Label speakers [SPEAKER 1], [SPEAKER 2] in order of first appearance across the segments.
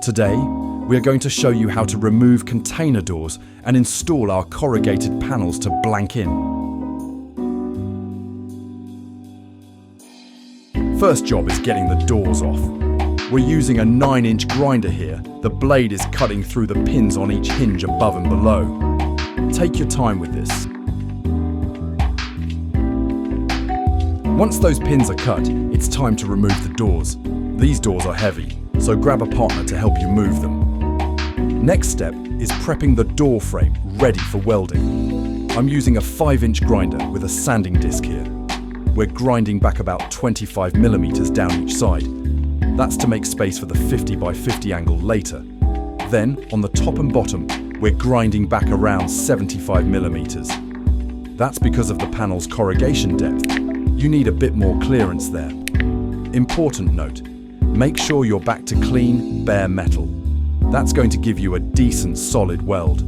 [SPEAKER 1] Today, we are going to show you how to remove container doors and install our corrugated panels to blank in. First job is getting the doors off. We're using a 9-inch grinder here. The blade is cutting through the pins on each hinge above and below. Take your time with this. Once those pins are cut, it's time to remove the doors. These doors are heavy, so grab a partner to help you move them. Next step is prepping the door frame ready for welding. I'm using a 5-inch grinder with a sanding disc here. We're grinding back about 25 millimeters down each side. That's to make space for the 50 by 50 angle later. Then, on the top and bottom, we're grinding back around 75 millimeters. That's because of the panel's corrugation depth. You need a bit more clearance there. Important note, make sure you're back to clean, bare metal. That's going to give you a decent, solid weld.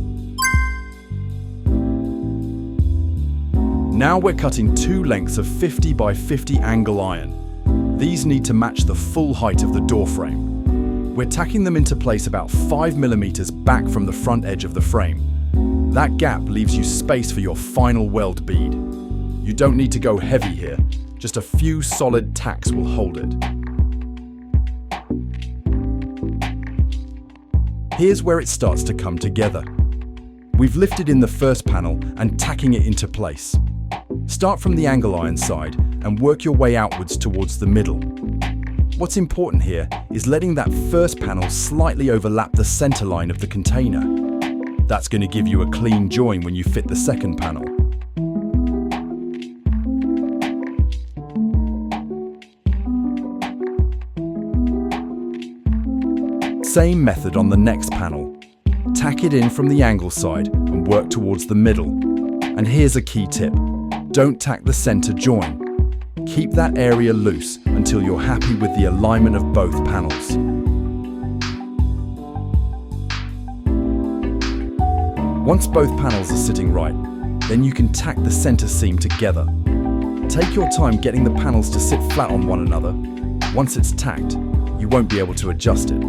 [SPEAKER 1] Now we're cutting 2 lengths of 50 by 50 angle iron. These need to match the full height of the door frame. We're tacking them into place about 5 millimeters back from the front edge of the frame. That gap leaves you space for your final weld bead. You don't need to go heavy here, just a few solid tacks will hold it. Here's where it starts to come together. We've lifted in the first panel and tacking it into place. Start from the angle iron side and work your way outwards towards the middle. What's important here is letting that first panel slightly overlap the center line of the container. That's going to give you a clean join when you fit the second panel. Same method on the next panel. Tack it in from the angle side and work towards the middle. And here's a key tip. Don't tack the center join. Keep that area loose until you're happy with the alignment of both panels. Once both panels are sitting right, then you can tack the center seam together. Take your time getting the panels to sit flat on one another. Once it's tacked, you won't be able to adjust it.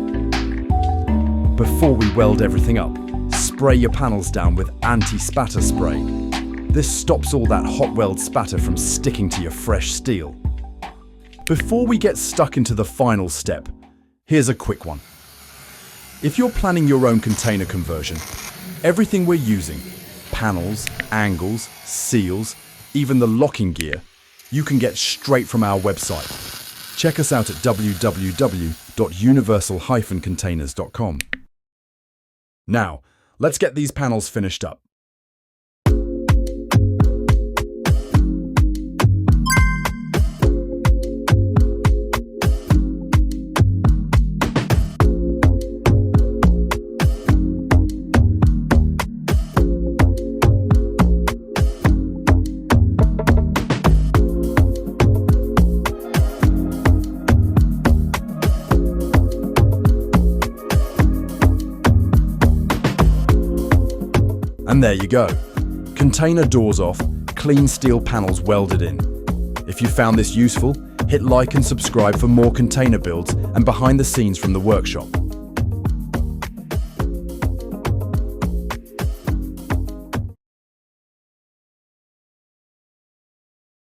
[SPEAKER 1] Before we weld everything up, spray your panels down with anti-spatter spray. This stops all that hot weld spatter from sticking to your fresh steel. Before we get stuck into the final step, here's a quick one. If you're planning your own container conversion, everything we're using, panels, angles, seals, even the locking gear, you can get straight from our website. Check us out at www.universal-containers.com. Now, let's get these panels finished up. And there you go. Container doors off, clean steel panels welded in. If you found this useful, hit like and subscribe for more container builds and behind the scenes from the workshop.